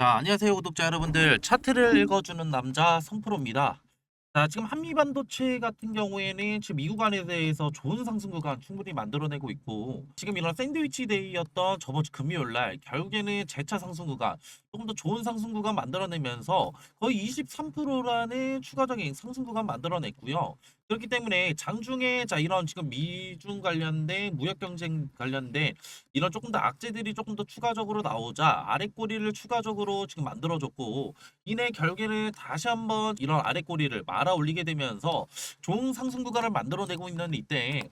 자, 안녕하세요, 구독자 여러분들. 차트를 읽어주는 남자 성프로입니다. 자, 지금 한미반도체 같은 경우에는 지금 미국 안에 대해서 좋은 상승 구간 충분히 만들어내고 있고, 지금 이런 샌드위치 데이였던 저번 주 금요일 날 결국에는 재차 상승 구간, 조금 더 좋은 상승 구간 만들어내면서 거의 23%라는 추가적인 상승 구간 만들어냈고요. 그렇기 때문에 장중에 자 이런 지금 미중 관련된 무역 경쟁 관련된 이런 조금 더 악재들이 조금 더 추가적으로 나오자 아랫꼬리를 추가적으로 지금 만들어줬고, 이내 결국에는 다시 한번 이런 아랫꼬리를 말아 올리게 되면서 좋은 상승 구간을 만들어내고 있는 이때,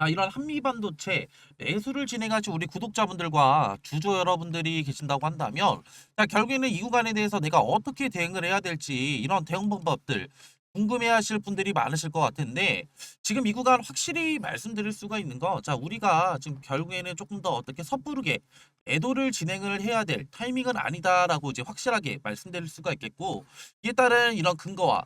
이런 한미반도체 매수를 진행하신 우리 구독자분들과 주주 여러분들이 계신다고 한다면, 결국에는 이 구간에 대해서 내가 어떻게 대응을 해야 될지 이런 대응 방법들 궁금해하실 분들이 많으실 것 같은데, 지금 이 구간 확실히 말씀드릴 수가 있는 거, 우리가 지금 결국에는 조금 더 어떻게 섣부르게 매도를 진행을 해야 될 타이밍은 아니다라고 이제 확실하게 말씀드릴 수가 있겠고, 이에 따른 이런 근거와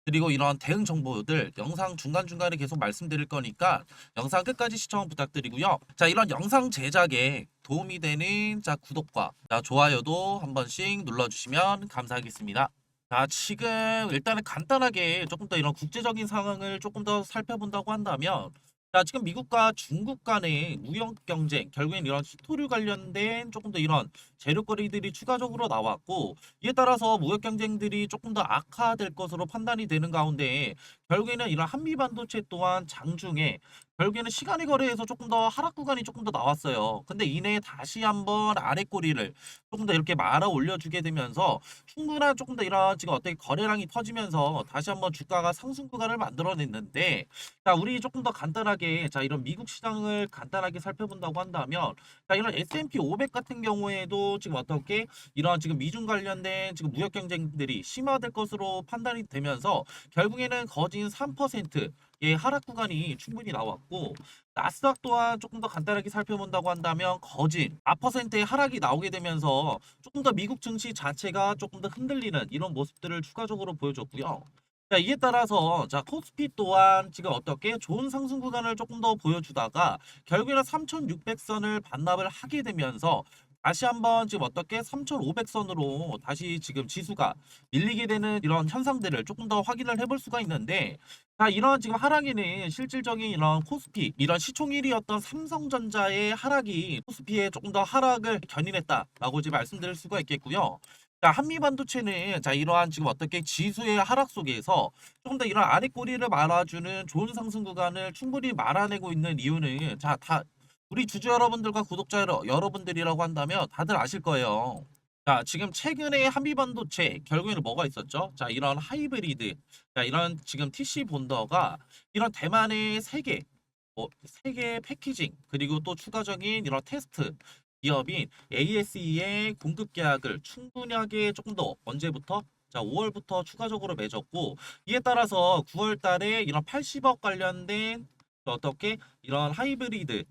그리고 이런 대응 정보들 영상 중간중간에 계속 말씀드릴 거니까 영상 끝까지 시청 부탁드리고요. 자, 이런 영상 제작에 도움이 되는 구독과 좋아요도 한 번씩 눌러주시면 감사하겠습니다. 자, 지금 일단은 간단하게 조금 더 이런 국제적인 상황을 조금 더 살펴본다고 한다면, 지금 미국과 중국 간의 무역 경쟁, 결국엔 이런 수토류 관련된 조금 더 이런 재료거리들이 추가적으로 나왔고, 이에 따라서 무역 경쟁들이 조금 더 악화될 것으로 판단이 되는 가운데, 결국에는 이런 한미 반도체 또한 장중에 결국에는 시간의 거래에서 조금 더 하락 구간이 조금 더 나왔어요. 근데 이내 다시 한번 아래 꼬리를 조금 더 이렇게 말아 올려주게 되면서 충분한 조금 더 이런 지금 어떻게 거래량이 터지면서 다시 한번 주가가 상승 구간을 만들어냈는데, 우리 조금 더 간단하게 이런 미국 시장을 간단하게 살펴본다고 한다면, 이런 S&P 500 같은 경우에도 지금 어떻게 이런 지금 미중 관련된 지금 무역 경쟁들이 심화될 것으로 판단이 되면서 결국에는 거진 3%의 하락 구간이 충분히 나왔고, 나스닥 또한 조금 더 간단하게 살펴본다고 한다면 거진 4%의 하락이 나오게 되면서 조금 더 미국 증시 자체가 조금 더 흔들리는 이런 모습들을 추가적으로 보여줬고요. 자, 이에 따라서 코스피 또한 지금 어떻게 좋은 상승 구간을 조금 더 보여주다가 결국에는 3,600선을 반납을 하게 되면서 다시 한번 지금 어떻게 3,500선으로 다시 지금 지수가 밀리게 되는 이런 현상들을 조금 더 확인을 해볼 수가 있는데, 이런 지금 하락에는 실질적인 이런 코스피 이런 시총 1위였던 삼성전자의 하락이 코스피에 조금 더 하락을 견인했다라고 이제 말씀드릴 수가 있겠고요. 한미반도체는 이러한 지금 어떻게 지수의 하락 속에서 조금 더 이런 아래 꼬리를 말아주는 좋은 상승 구간을 충분히 말아내고 있는 이유는, 다 우리 주주 여러분들과 구독자 여러분들이라고 한다면 다들 아실 거예요. 지금 최근에 한미반도체 결국에는 뭐가 있었죠? 이런 하이브리드, 이런 지금 TC 본더가 이런 대만의 세계 패키징 그리고 또 추가적인 이런 테스트 기업인 ASE의 공급 계약을 충분하게 조금 더 언제부터? 5월부터 추가적으로 맺었고, 이에 따라서 9월 달에 이런 80억 관련된 어떻게 이런 하이브리드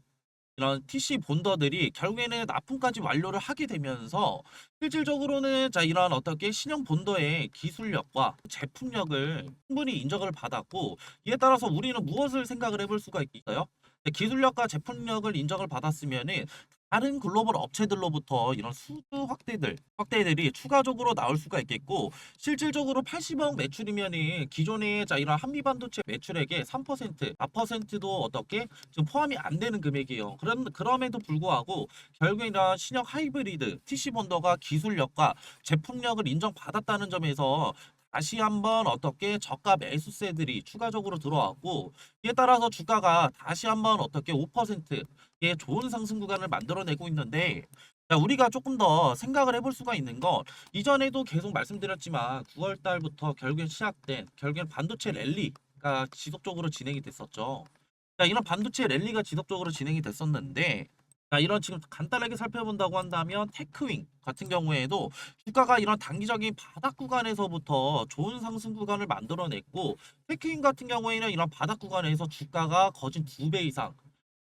이런 TC 본더들이 결국에는 납품까지 완료를 하게 되면서 실질적으로는 이런 어떻게 신형 본더의 기술력과 제품력을 충분히 인정을 받았고, 이에 따라서 우리는 무엇을 생각을 해볼 수가 있어요? 기술력과 제품력을 인정을 받았으면은 다른 글로벌 업체들로부터 이런 수주 확대들이 추가적으로 나올 수가 있겠고, 실질적으로 80억 매출이면은 기존의 이런 한미반도체 매출액의 3%, 4%도 어떻게 지금 포함이 안 되는 금액이에요. 그럼에도 불구하고 결국에 이런 신형 하이브리드 TC 본더가 기술력과 제품력을 인정받았다는 점에서 다시 한번 어떻게 저가 매수세들이 추가적으로 들어왔고, 이에 따라서 주가가 다시 한번 어떻게 5%의 좋은 상승 구간을 만들어내고 있는데, 우리가 조금 더 생각을 해볼 수가 있는 건, 이전에도 계속 말씀드렸지만 9월 달부터 결국엔 시작된 결국엔 반도체 랠리가 지속적으로 진행이 됐었죠. 이런 반도체 랠리가 지속적으로 진행이 됐었는데, 이런 지금 간단하게 살펴본다고 한다면 테크윙 같은 경우에도 주가가 이런 단기적인 바닥 구간에서부터 좋은 상승 구간을 만들어냈고, 테크윙 같은 경우에는 이런 바닥 구간에서 주가가 거진 2배 이상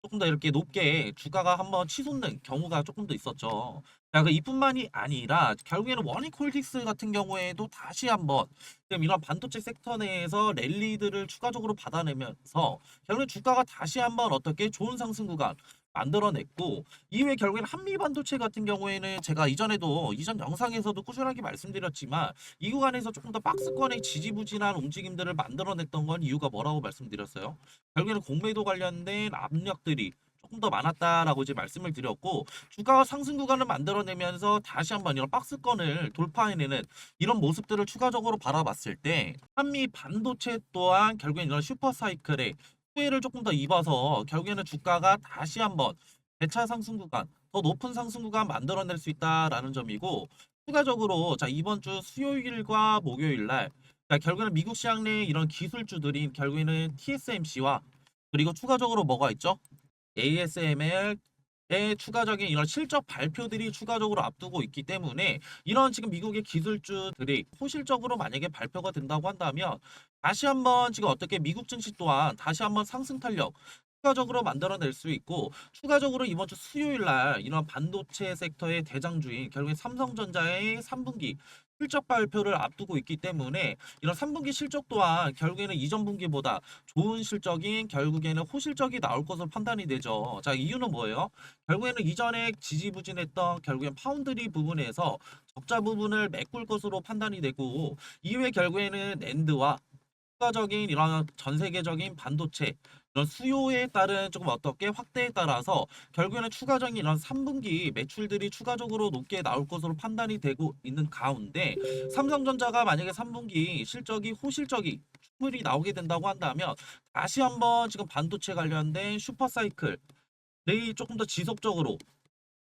조금 더 이렇게 높게 주가가 한번 치솟는 경우가 조금 더 있었죠. 이뿐만이 아니라 결국에는 원익홀딩스 같은 경우에도 다시 한번 지금 이런 반도체 섹터 내에서 랠리들을 추가적으로 받아내면서 결국 주가가 다시 한번 어떻게 좋은 상승 구간 만들어냈고, 이후에 결국에는 한미반도체 같은 경우에는 제가 이전에도 이전 영상에서도 꾸준하게 말씀드렸지만 이 구간에서 조금 더 박스권의 지지부진한 움직임들을 만들어냈던 건 이유가 뭐라고 말씀드렸어요. 결국에는 공매도 관련된 압력들이 조금 더 많았다라고 이제 말씀을 드렸고, 주가가 상승 구간을 만들어내면서 다시 한번 이런 박스권을 돌파해내는 이런 모습들을 추가적으로 바라봤을 때 한미 반도체 또한 결국엔 이런 슈퍼사이클의 수혜를 조금 더 입어서 결국에는 주가가 다시 한번 대차 상승 구간, 더 높은 상승 구간 만들어낼 수 있다라는 점이고, 추가적으로 자 이번 주 수요일과 목요일 날, 자 결국에는 미국 시장 내 이런 기술주들인 결국에는 TSMC와 그리고 추가적으로 뭐가 있죠? ASML의 추가적인 이런 실적 발표들이 추가적으로 앞두고 있기 때문에 이런 지금 미국의 기술주들이 호실적으로 만약에 발표가 된다고 한다면 다시 한번 지금 어떻게 미국 증시 또한 다시 한번 상승 탄력 추가적으로 만들어낼 수 있고, 추가적으로 이번 주 수요일 날 이런 반도체 섹터의 대장주인 결국에 삼성전자의 3분기 실적 발표를 앞두고 있기 때문에 이런 3분기 실적 또한 결국에는 이전 분기보다 좋은 실적인 결국에는 호실적이 나올 것으로 판단이 되죠. 자, 이유는 뭐예요? 결국에는 이전에 지지부진했던 결국엔 파운드리 부분에서 적자 부분을 메꿀 것으로 판단이 되고, 이후에 결국에는 낸드와 추가적인 이런 전 세계적인 반도체 이런 수요에 따른 조금 어떻게 확대에 따라서 결국에는 추가적인 이런 3분기 매출들이 추가적으로 높게 나올 것으로 판단이 되고 있는 가운데, 삼성전자가 만약에 3분기 실적이 호실적이 충분히 나오게 된다고 한다면 다시 한번 지금 반도체 관련된 슈퍼사이클 이 조금 더 지속적으로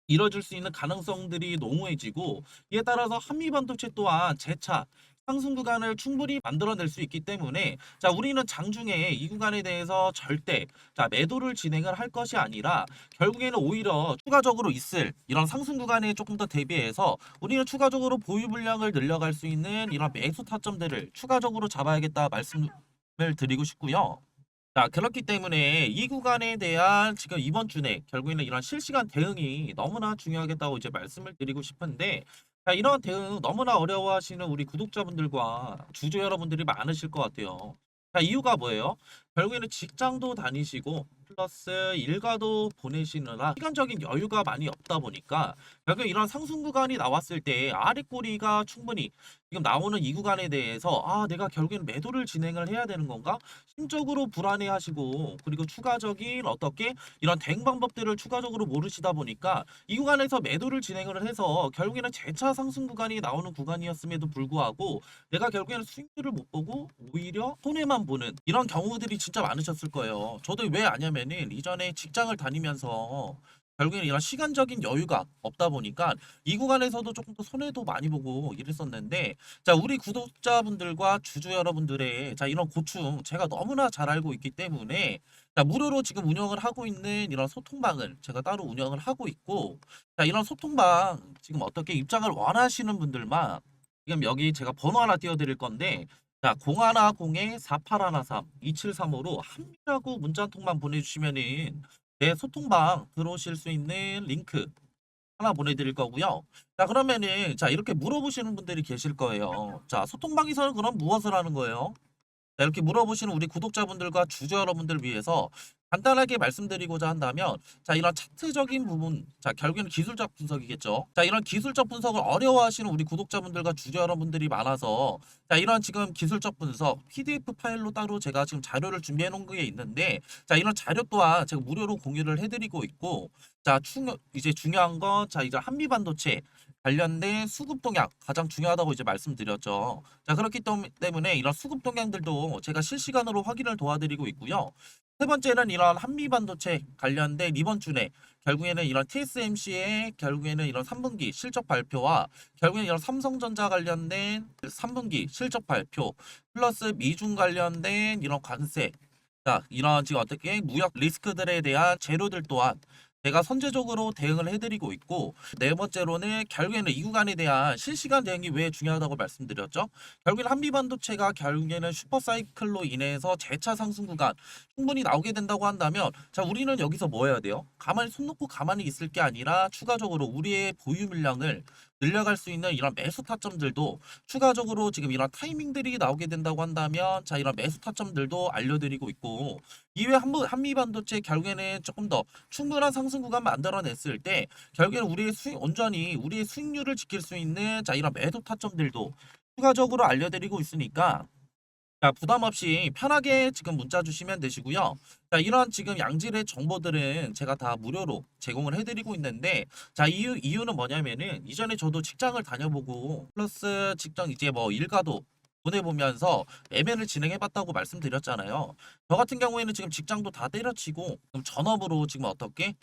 이뤄질 수 있는 가능성들이 농후해지고, 이에 따라서 한미반도체 또한 재차 상승 구간을 충분히 만들어낼 수 있기 때문에 자 우리는 장중에 이 구간에 대해서 절대 자 매도를 진행을 할 것이 아니라 결국에는 오히려 추가적으로 있을 이런 상승 구간에 조금 더 대비해서 우리는 추가적으로 보유 물량을 늘려갈 수 있는 이런 매수 타점들을 추가적으로 잡아야겠다 말씀을 드리고 싶고요. 자, 그렇기 때문에 이 구간에 대한 지금 이번 주 내 결국에는 이런 실시간 대응이 너무나 중요하겠다고 이제 말씀을 드리고 싶은데, 자, 이런 대응 너무나 어려워하시는 우리 구독자분들과 주주 여러분들이 많으실 것 같아요. 자, 이유가 뭐예요? 결국에는 직장도 다니시고 플러스 일가도 보내시느라 시간적인 여유가 많이 없다 보니까 결국 이런 상승 구간이 나왔을 때 아래 꼬리가 충분히 지금 나오는 이 구간에 대해서 내가 결국에는 매도를 진행을 해야 되는 건가? 심적으로 불안해하시고, 그리고 추가적인 어떻게 이런 대응 방법들을 추가적으로 모르시다 보니까 이 구간에서 매도를 진행을 해서 결국에는 재차 상승 구간이 나오는 구간이었음에도 불구하고 내가 결국에는 수익률을 못 보고 오히려 손해만 보는 이런 경우들이 진짜 많으셨을 거예요. 저도 왜 아냐면은 이전에 직장을 다니면서 결국에는 이런 시간적인 여유가 없다 보니까 이 구간에서도 조금 더 손해도 많이 보고 이랬었는데, 자 우리 구독자분들과 주주 여러분들의 자 이런 고충 제가 너무나 잘 알고 있기 때문에 자 무료로 지금 운영을 하고 있는 이런 소통방을 제가 따로 운영을 하고 있고, 자 이런 소통방 지금 어떻게 입장을 원하시는 분들만 지금 여기 제가 번호 하나 띄워드릴 건데, 자 0110-4813-2735로 한미라고 문자 한 통만 보내주시면은 내 소통방 들어오실 수 있는 링크 하나 보내드릴 거고요. 자, 그러면은, 자, 이렇게 물어보시는 분들이 계실 거예요. 자, 소통방에서는 그럼 무엇을 하는 거예요? 자, 이렇게 물어보시는 우리 구독자분들과 주주 여러분들을 위해서 간단하게 말씀드리고자 한다면, 자, 이런 차트적인 부분, 자, 결국에는 기술적 분석이겠죠. 자, 이런 기술적 분석을 어려워하시는 우리 구독자분들과 주주 여러분들이 많아서, 자, 이런 지금 기술적 분석, PDF 파일로 따로 제가 지금 자료를 준비해 놓은 게 있는데, 자, 이런 자료 또한 제가 무료로 공유를 해드리고 있고, 자, 이제 중요한 건, 자, 이제 한미반도체, 관련된 수급 동향 가장 중요하다고 이제 말씀드렸죠. 자, 그렇기 때문에 이런 수급 동향들도 제가 실시간으로 확인을 도와드리고 있고요. 세 번째는 이런 한미반도체 관련된 이번 주에 결국에는 이런 TSMC의 결국에는 이런 3분기 실적 발표와 결국에는 이런 삼성전자 관련된 3분기 실적 발표 플러스 미중 관련된 이런 관세, 자 이런 지금 어떻게 무역 리스크들에 대한 재료들 또한 제가 선제적으로 대응을 해드리고 있고, 네 번째로는 결국에는 이 구간에 대한 실시간 대응이 왜 중요하다고 말씀드렸죠? 결국에는 한미반도체가 결국에는 슈퍼사이클로 인해서 재차 상승 구간 충분히 나오게 된다고 한다면 자 우리는 여기서 뭐 해야 돼요? 가만히 손 놓고 가만히 있을 게 아니라 추가적으로 우리의 보유 물량을 늘려갈 수 있는 이런 매수 타점들도 추가적으로 지금 이런 타이밍들이 나오게 된다고 한다면 자 이런 매수 타점들도 알려드리고 있고, 이외 한미반도체 결국에는 조금 더 충분한 상승 상승 구간 만들어냈을 때 결국에는 온전히 우리의 수익률을 지킬 수 있는 자 이런 매도 타점들도 추가적으로 알려드리고 있으니까 자, 부담 없이 편하게 지금 문자 주시면 되시고요. 자, 이런 지금 양질의 정보들은 제가 다 무료로 제공을 해드리고 있는데, 자, 이유는 뭐냐면은, 이전에 저도 직장을 다녀보고, 플러스 직장 이제 뭐 일가도 보내보면서 매매를 진행해봤다고 말씀드렸잖아요. 저 같은 경우에는 지금 직장도 다 때려치고, 그럼 전업으로 지금 어떻게?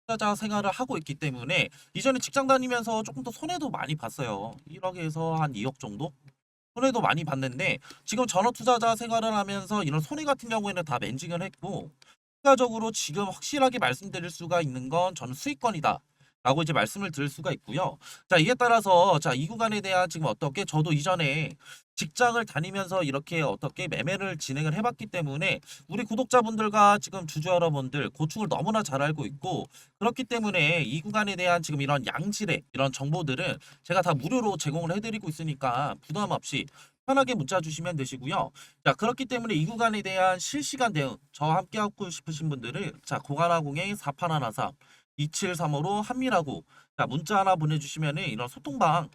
투자자 생활을 하고 있기 때문에, 이전에 직장 다니면서 조금 더 손해도 많이 봤어요. 1억에서 한 2억 정도? 손해도 많이 봤는데 지금 전업 투자자 생활을 하면서 이런 손해 같은 경우에는 다 맨징을 했고 추가적으로 지금 확실하게 말씀드릴 수가 있는 건 저는 수익권이다. 라고 이제 말씀을 드릴 수가 있고요. 자, 이에 따라서 자, 이 구간에 대한 지금 어떻게 저도 이전에 직장을 다니면서 이렇게 어떻게 매매를 진행을 해봤기 때문에 우리 구독자분들과 지금 주주 여러분들 고충을 너무나 잘 알고 있고 그렇기 때문에 이 구간에 대한 지금 이런 양질의 이런 정보들은 제가 다 무료로 제공을 해드리고 있으니까 부담 없이 편하게 문자 주시면 되시고요. 자, 그렇기 때문에 이 구간에 대한 실시간 대응 저와 함께 하고 싶으신 분들은 자, 0110-4813 2735로 한미라고 자, 문자 하나 보내주시면은 이런 소통방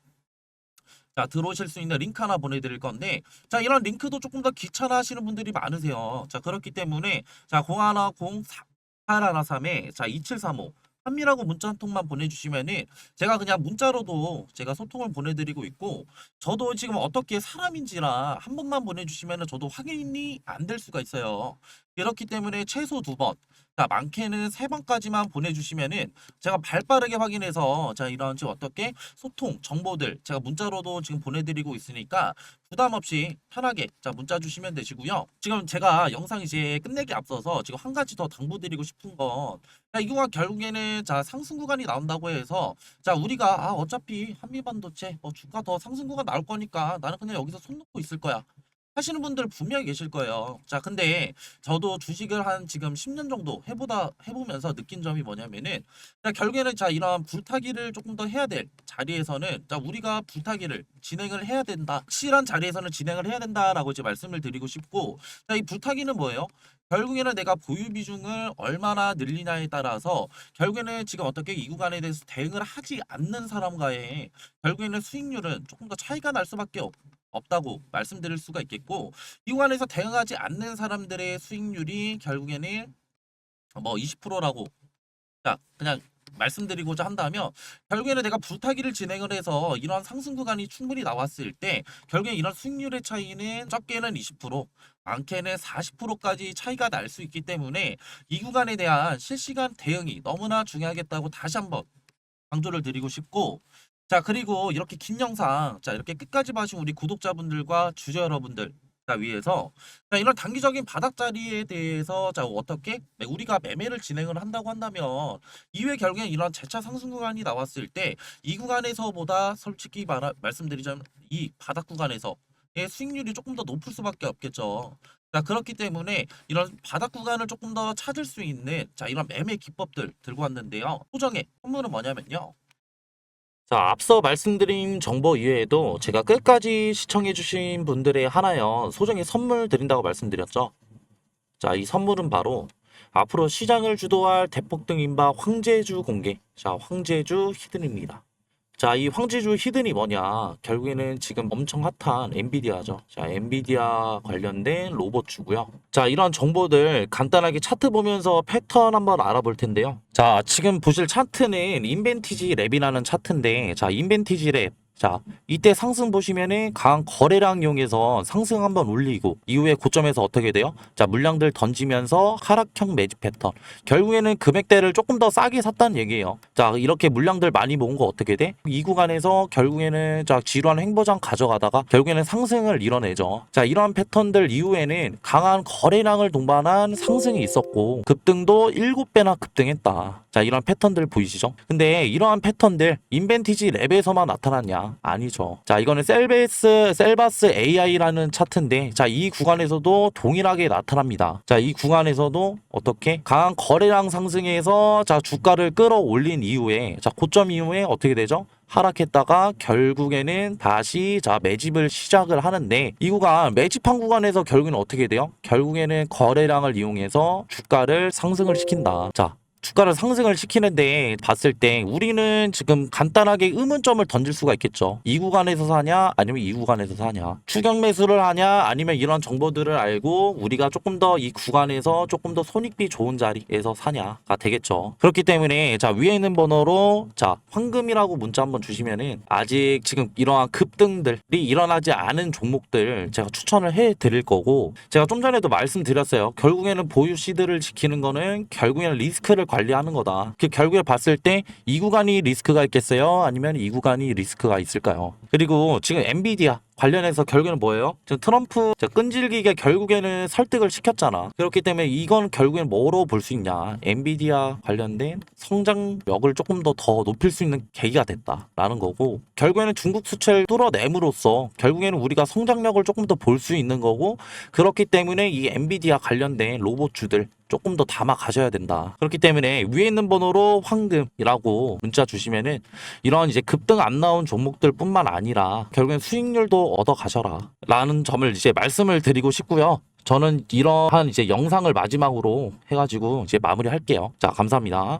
자, 들어오실 수 있는 링크 하나 보내드릴 건데 자, 이런 링크도 조금 더 귀찮아 하시는 분들이 많으세요. 자, 그렇기 때문에 자, 0110-4813에 자, 2735 한미라고 문자 한 통만 보내주시면은 제가 그냥 문자로도 제가 소통을 보내드리고 있고 저도 지금 어떻게 사람인지라 한 번만 보내주시면은 저도 확인이 안 될 수가 있어요. 그렇기 때문에 최소 2번, 자 많게는 3번까지만 보내주시면은 제가 발빠르게 확인해서 자 이런 지금 어떻게 소통 정보들 제가 문자로도 지금 보내드리고 있으니까 부담 없이 편하게 자 문자 주시면 되시고요. 지금 제가 영상 이제 끝내기 앞서서 지금 한 가지 더 당부드리고 싶은 건 자, 이 구간 결국에는 자 상승 구간이 나온다고 해서 자 우리가 어차피 한미반도체 주가 더 상승 구간 나올 거니까 나는 그냥 여기서 손 놓고 있을 거야 하시는 분들 분명히 계실 거예요. 자, 근데 저도 주식을 한 지금 10년 정도 해보면서 느낀 점이 뭐냐면은, 자, 결국에는 자, 이런 불타기를 조금 더 해야 될 자리에서는, 자, 우리가 불타기를 진행을 해야 된다. 확실한 자리에서는 진행을 해야 된다라고 이제 말씀을 드리고 싶고, 자, 이 불타기는 뭐예요? 결국에는 내가 보유 비중을 얼마나 늘리냐에 따라서 결국에는 지금 어떻게 이 구간에 대해서 대응을 하지 않는 사람과의 결국에는 수익률은 조금 더 차이가 날 수밖에 없다고 말씀드릴 수가 있겠고 이 구간에서 대응하지 않는 사람들의 수익률이 결국에는 뭐 20%라고 자 그냥 말씀드리고자 한다면 결국에는 내가 불타기를 진행을 해서 이러한 상승 구간이 충분히 나왔을 때 결국에 이런 수익률의 차이는 적게는 20% 많게는 40%까지 차이가 날 수 있기 때문에 이 구간에 대한 실시간 대응이 너무나 중요하겠다고 다시 한번 강조를 드리고 싶고 자 그리고 이렇게 긴 영상 자 이렇게 끝까지 봐주신 우리 구독자분들과 주주 여러분들 자 위해서 자 이런 단기적인 바닥 자리에 대해서 자 어떻게 우리가 매매를 진행을 한다고 한다면 이후에 결국엔 이런 재차 상승 구간이 나왔을 때 이 구간에서보다 솔직히 말씀드리자면 이 바닥 구간에서의 수익률이 조금 더 높을 수밖에 없겠죠. 자 그렇기 때문에 이런 바닥 구간을 조금 더 찾을 수 있는 자 이런 매매 기법들 들고 왔는데요. 소정의 선물은 뭐냐면요. 자, 앞서 말씀드린 정보 이외에도 제가 끝까지 시청해주신 분들의 하나여 소정의 선물 드린다고 말씀드렸죠. 자, 이 선물은 바로 앞으로 시장을 주도할 대폭등 인바 황제주 공개. 자, 황제주 히든입니다. 자, 이 황제주 히든이 뭐냐? 결국에는 지금 엄청 핫한 엔비디아죠. 자, 엔비디아 관련된 로봇주고요. 자, 이런 정보들 간단하게 차트 보면서 패턴 한번 알아볼 텐데요. 자, 지금 보실 차트는 인벤티지 랩이라는 차트인데, 자, 인벤티지 랩. 자, 이때 상승 보시면은 강한 거래량 이용해서 상승 한번 올리고 이후에 고점에서 어떻게 돼요? 자, 물량들 던지면서 하락형 매집 패턴. 결국에는 금액대를 조금 더 싸게 샀다는 얘기예요. 자, 이렇게 물량들 많이 모은 거 어떻게 돼? 이 구간에서 결국에는 자, 지루한 횡보장 가져가다가 결국에는 상승을 이뤄내죠. 자, 이러한 패턴들 이후에는 강한 거래량을 동반한 상승이 있었고 급등도 7배나 급등했다. 자, 이런 패턴들 보이시죠? 근데 이러한 패턴들 인벤티지 랩에서만 나타났냐? 아니죠. 자, 이거는 셀바스 AI라는 차트인데 자, 이 구간에서도 동일하게 나타납니다. 자, 이 구간에서도 어떻게 강한 거래량 상승해서 자, 주가를 끌어올린 이후에 자, 고점 이후에 어떻게 되죠? 하락했다가 결국에는 다시 자 매집을 시작을 하는데 이 구간 매집한 구간에서 결국에는 어떻게 돼요? 결국에는 거래량을 이용해서 주가를 상승을 시킨다. 자, 주가를 상승을 시키는데 봤을 때 우리는 지금 간단하게 의문점을 던질 수가 있겠죠. 이 구간에서 사냐 아니면 이 구간에서 사냐, 추격 매수를 하냐 아니면 이런 정보들을 알고 우리가 조금 더 이 구간에서 조금 더 손익비 좋은 자리에서 사냐가 되겠죠. 그렇기 때문에 자, 위에 있는 번호로 자, 황금이라고 문자 한번 주시면은 아직 지금 이러한 급등들이 일어나지 않은 종목들 제가 추천을 해 드릴 거고, 제가 좀 전에도 말씀드렸어요. 결국에는 보유 시드를 지키는 거는 결국에는 리스크를 관리하는 거다. 그 결국에 봤을 때 이 구간이 리스크가 있겠어요? 아니면 이 구간이 리스크가 있을까요? 그리고 지금 엔비디아 관련해서 결국에는 뭐예요? 지금 트럼프 끈질기게 결국에는 설득을 시켰잖아. 그렇기 때문에 이건 결국엔 뭐로 볼 수 있냐? 엔비디아 관련된 성장력을 조금 더 높일 수 있는 계기가 됐다라는 거고, 결국에는 중국 수출을 뚫어냄으로써 결국에는 우리가 성장력을 조금 더 볼 수 있는 거고, 그렇기 때문에 이 엔비디아 관련된 로봇주들 조금 더 담아 가셔야 된다. 그렇기 때문에 위에 있는 번호로 황금이라고 문자 주시면은 이런 이제 급등 안 나온 종목들 뿐만 아니라 결국엔 수익률도 얻어 가셔라 라는 점을 이제 말씀을 드리고 싶고요. 저는 이러한 이제 영상을 마지막으로 해가지고 이제 마무리할게요. 자, 감사합니다.